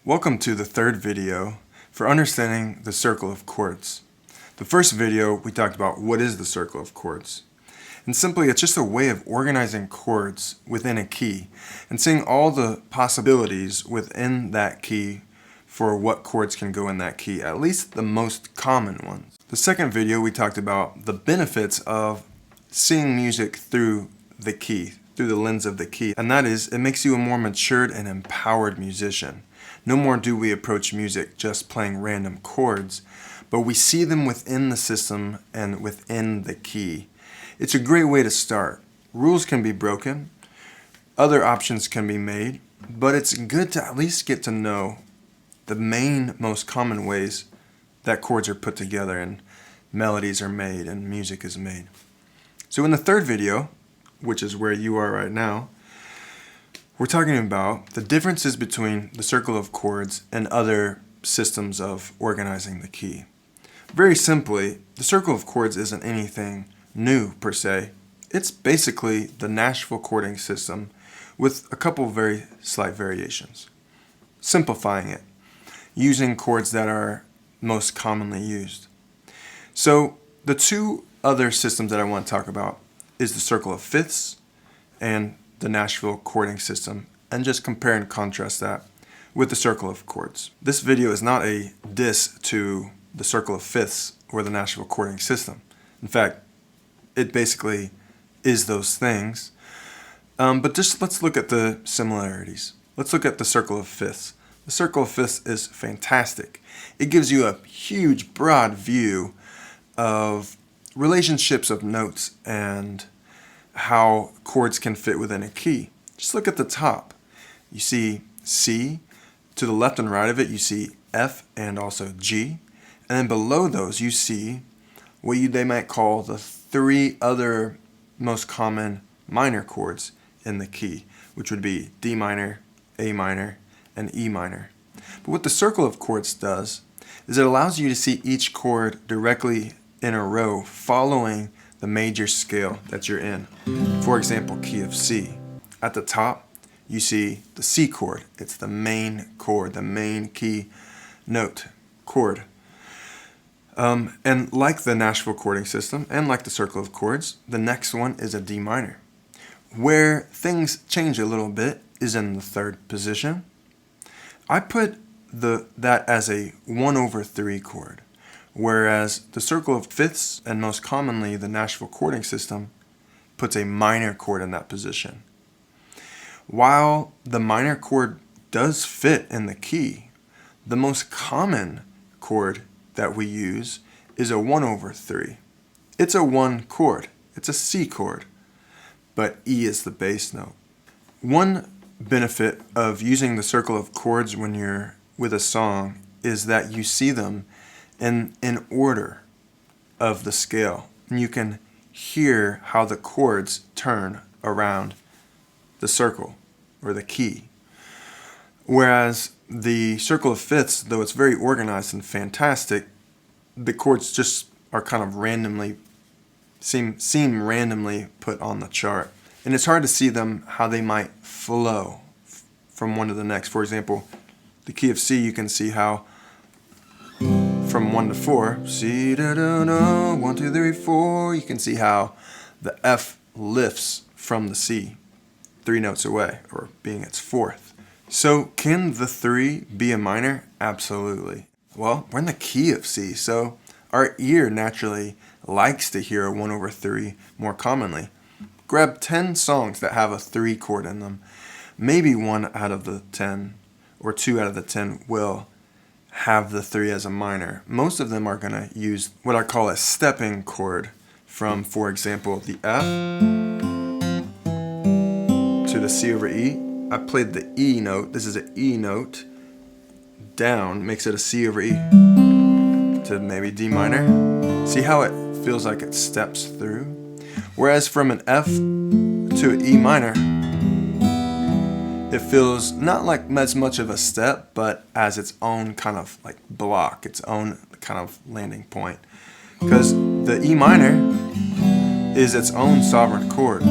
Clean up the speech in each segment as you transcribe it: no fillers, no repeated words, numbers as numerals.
Welcome to the third video for understanding the circle of chords. The first video we talked about what is the circle of chords. And simply it's just a way of organizing chords within a key and seeing all the possibilities within that key for what chords can go in that key, at least the most common ones. The second video we talked about the benefits of seeing music through the key, through the lens of the key, and that is it makes you a more matured and empowered musician. No more do we approach music just playing random chords, but we see them within the system and within the key. It's a great way to start. Rules can be broken, other options can be made, but it's good to at least get to know the main, most common ways that chords are put together and melodies are made and music is made. So in the third video, which is where you are right now, we're talking about the differences between the circle of chords and other systems of organizing the key. Very simply, the circle of chords isn't anything new per se. It's basically the Nashville Chording System with a couple of very slight variations. Simplifying it, using chords that are most commonly used. So the two other systems that I want to talk about is the circle of fifths and the Nashville Chording System, and just compare and contrast that with the circle of chords. This video is not a diss to the circle of fifths or the Nashville Chording System. In fact, it basically is those things. But just let's look at the similarities. Let's look at the circle of fifths. The circle of fifths is fantastic. It gives you a huge, broad view of relationships of notes and how chords can fit within a key. Just look at the top. You see C. To the left and right of it, you see F and also G. And then below those, you see what they might call the three other most common minor chords in the key, which would be D minor, A minor, and E minor. But what the circle of chords does is it allows you to see each chord directly in a row following the major scale that you're in. For example, key of C. At the top, you see the C chord. It's the main chord, the main key note chord. And like the Nashville Chording System and like the circle of chords, the next one is a D minor. Where things change a little bit is in the third position. I put that as a 1/3 chord. Whereas the circle of fifths, and most commonly the Nashville Chording System, puts a minor chord in that position. While the minor chord does fit in the key, the most common chord that we use is a 1/3. It's a 1 chord. It's a C chord, but E is the bass note. One benefit of using the circle of chords when you're with a song is that you see them in order of the scale. And you can hear how the chords turn around the circle or the key. Whereas the circle of fifths, though it's very organized and fantastic, the chords just are kind of randomly, seem randomly put on the chart. And it's hard to see them, how they might flow from one to the next. For example, the key of C, you can see how from 1 to 4, C, da, da, da, 1, 2, 3, 4, you can see how the F lifts from the C, 3 notes away, or being its fourth. So can the 3 be a minor? Absolutely. Well, we're in the key of C, so our ear naturally likes to hear a 1/3 more commonly. Grab 10 songs that have a 3 chord in them. Maybe 1 out of the 10, or 2 out of the 10 will have the 3 as a minor. Most of them are going to use what I call a stepping chord from, for example, the F to the C over E. I played the E note. This is an E note. Down makes it a C over E to maybe D minor. See how it feels like it steps through? Whereas from an F to an E minor, it feels not like as much of a step, but as its own kind of like block, its own kind of landing point. Because the E minor is its own sovereign chord.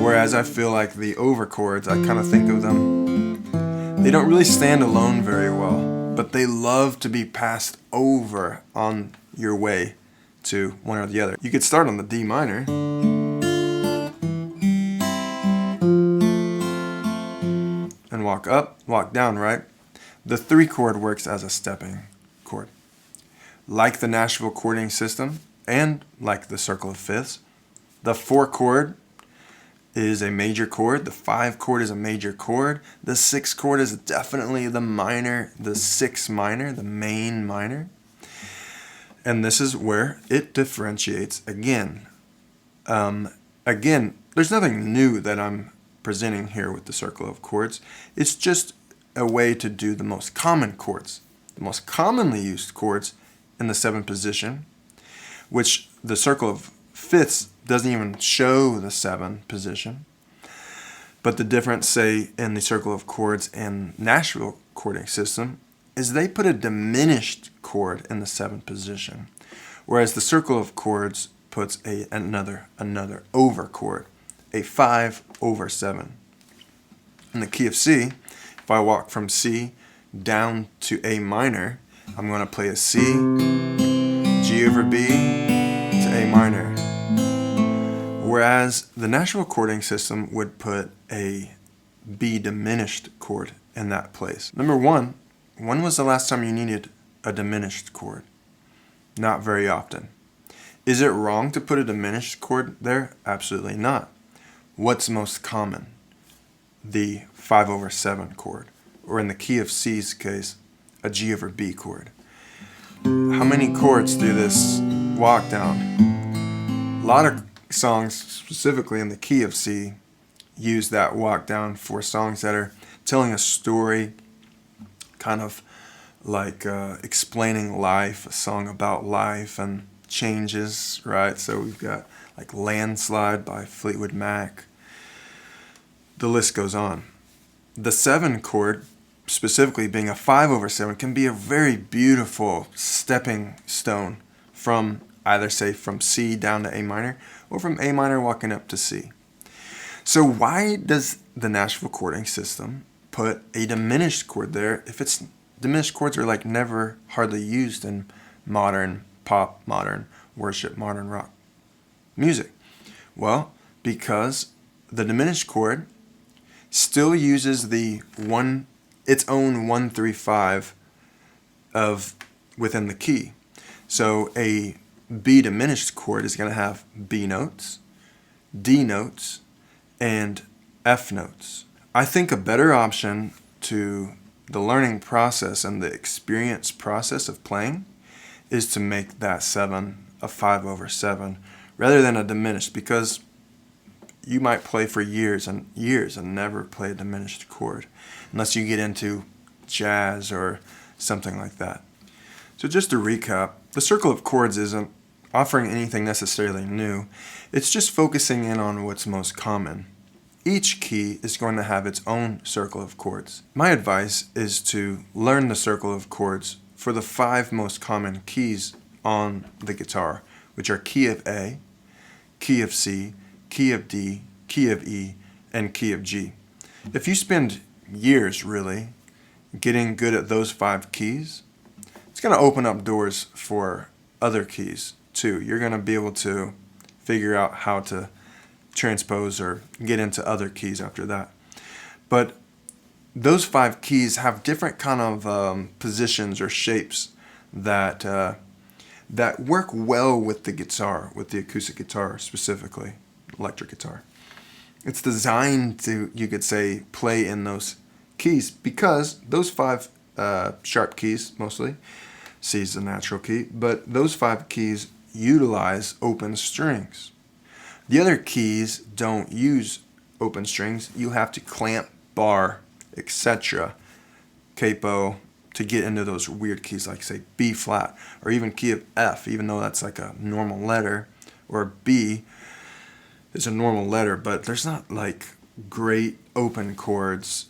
Whereas I feel like the over chords, I kind of think of them They don't really stand alone very well, but they love to be passed over on your way to one or the other. You could start on the D minor, and walk up, walk down, right? The 3 chord works as a stepping chord. Like the Nashville Chording System and like the Circle of Fifths, the 4 chord is a major chord, the 5 chord is a major chord, the 6 chord is definitely the minor, the 6 minor, the main minor. And this is where it differentiates again. Again, there's nothing new that I'm presenting here with the Circle of Chords. It's just a way to do the most common chords, the most commonly used chords in the 7th position, which the Circle of Fifths doesn't even show the 7th position. But the difference, say, in the Circle of Chords and Nashville Chording System is they put a diminished chord in the 7th position, whereas the Circle of Chords puts another over chord, a 5 over 7. In the key of C, if I walk from C down to A minor, I'm going to play a C, G over B to A minor. Whereas the Nashville Chording System would put a B diminished chord in that place. Number one, when was the last time you needed a diminished chord? Not very often. Is it wrong to put a diminished chord there? Absolutely not. What's most common? The 5 over 7 chord, or in the key of C's case, a G over B chord. How many chords do this walk down? A lot of songs, specifically in the key of C, use that walk down for songs that are telling a story, kind of like explaining life, a song about life and changes, right? So we've got like Landslide by Fleetwood Mac. The list goes on. The 7 chord, specifically being a 5 over 7, can be a very beautiful stepping stone from either, say, from C down to A minor, or from A minor walking up to C. So why does the Nashville Chording System put a diminished chord there if it's diminished chords are like never hardly used in modern pop, modern worship, modern rock music? Well, because the diminished chord still uses its own 1-3-5 of within the key. So a B diminished chord is going to have B notes, D notes, and F notes. I think a better option to the learning process and the experience process of playing is to make that 7 a 5 over 7 rather than a diminished, because you might play for years and years and never play a diminished chord unless you get into jazz or something like that. So just to recap, the Circle of Chords isn't offering anything necessarily new. It's just focusing in on what's most common. Each key is going to have its own Circle of Chords. My advice is to learn the Circle of Chords for the 5 most common keys on the guitar, which are key of A, key of C, key of D, key of E, and key of G. If you spend years really getting good at those 5 keys, it's going to open up doors for other keys too. You're going to be able to figure out how to transpose or get into other keys after that. But those 5 keys have different kind of positions or shapes that work well with the guitar, with the acoustic guitar specifically, electric guitar. It's designed to, you could say, play in those keys because those 5 sharp keys mostly, C is the natural key, but those 5 keys utilize open strings. The other keys don't use open strings. You have to clamp, bar, etc., capo, to get into those weird keys like, say, B flat, or even key of F, even though that's like a normal letter, or B is a normal letter, but there's not like great open chords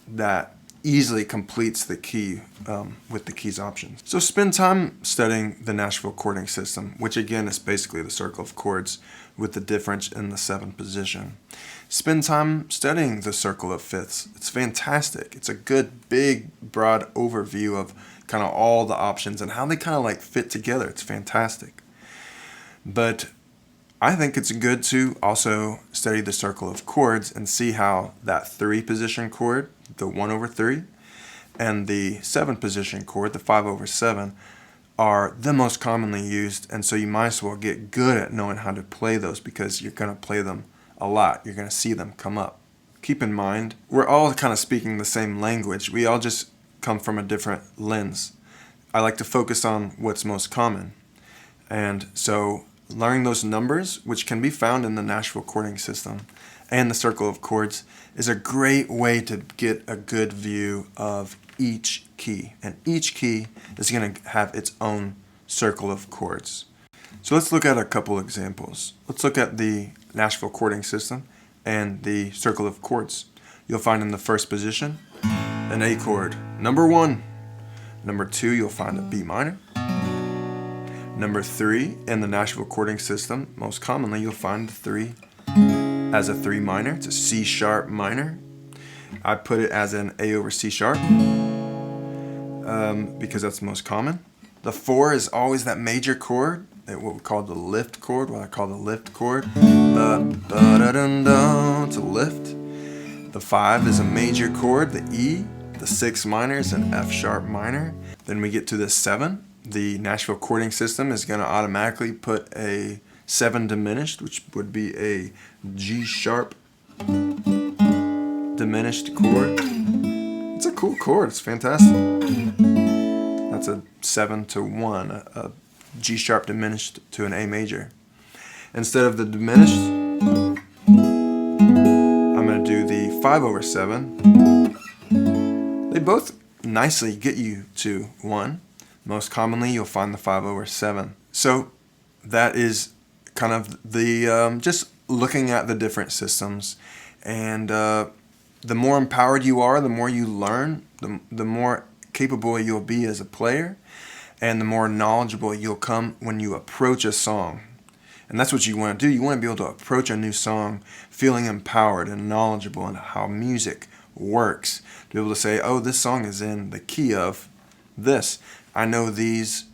that easily completes the key with the keys options. So spend time studying the Nashville Chording System, which again is basically the circle of chords with the difference in the 7th position. Spend time studying the circle of fifths. It's fantastic. It's a good, big, broad overview of kind of all the options and how they kind of like fit together. It's fantastic. But I think it's good to also study the circle of chords and see how that 3 position chord, the 1/3, and the 7 position chord, the 5/7, are the most commonly used, and so you might as well get good at knowing how to play those because you're going to play them a lot. You're going to see them come up. Keep in mind, we're all kind of speaking the same language. We all just come from a different lens. I like to focus on what's most common. And so learning those numbers, which can be found in the Nashville Chording System and the Circle of Chords, is a great way to get a good view of each key. And each key is going to have its own circle of chords. So let's look at a couple examples. Let's look at the Nashville Chording System and the Circle of Chords. You'll find in the first position an A chord, number 1. Number 2, you'll find a B minor. Number 3, in the Nashville Chording System, most commonly you'll find the 3 as a 3 minor. It's a C sharp minor. I put it as an A over C sharp because that's the most common. The 4 is always that major chord, what we call the lift chord, what I call the lift chord. It's a lift. The 5 is a major chord, the E. The 6 minor is an F sharp minor. Then we get to the 7. The Nashville Chording System is going to automatically put a 7 diminished, which would be a G sharp diminished chord. It's a cool chord. It's fantastic. That's a 7 to 1, a G sharp diminished to an A major. Instead of the diminished, I'm going to do the 5/7. They both nicely get you to 1. Most commonly, you'll find the 5/7. So that is kind of the just looking at the different systems, and the more empowered you are, the more you learn, the more capable you'll be as a player, and the more knowledgeable you'll come when you approach a song. And that's what you want to do. You want to be able to approach a new song feeling empowered and knowledgeable in how music works. To be able to say, oh, this song is in the key of this. I know these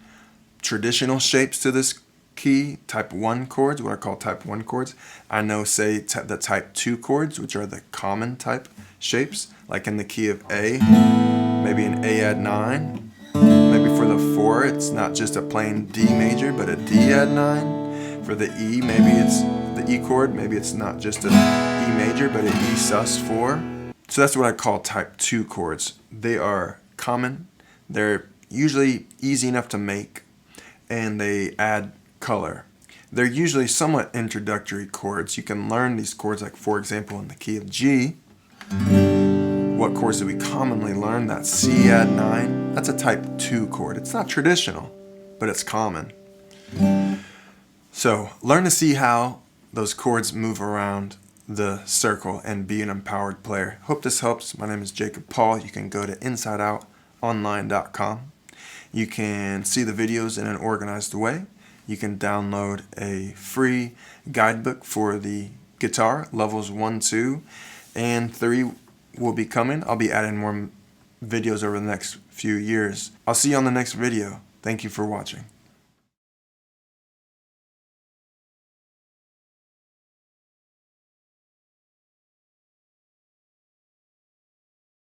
traditional shapes to this key, type 1 chords, what I call type 1 chords. I know, say, the type 2 chords, which are the common type shapes, like in the key of A, maybe an A add 9. Maybe for the 4, it's not just a plain D major, but a D add 9. For the E, maybe it's the E chord, maybe it's not just an E major, but an E sus4. So that's what I call type 2 chords. They are common, they're usually easy enough to make, and they add color. They're usually somewhat introductory chords. You can learn these chords, like for example in the key of G. What chords do we commonly learn? That's C add 9. That's a type 2 chord. It's not traditional, but it's common. So learn to see how those chords move around the circle and be an empowered player. Hope this helps. My name is Jacob Paul. You can go to InsideOutOnline.com. You can see the videos in an organized way. You can download a free guidebook for the guitar, levels 1, 2, and 3 will be coming. I'll be adding more videos over the next few years. I'll see you on the next video. Thank you for watching.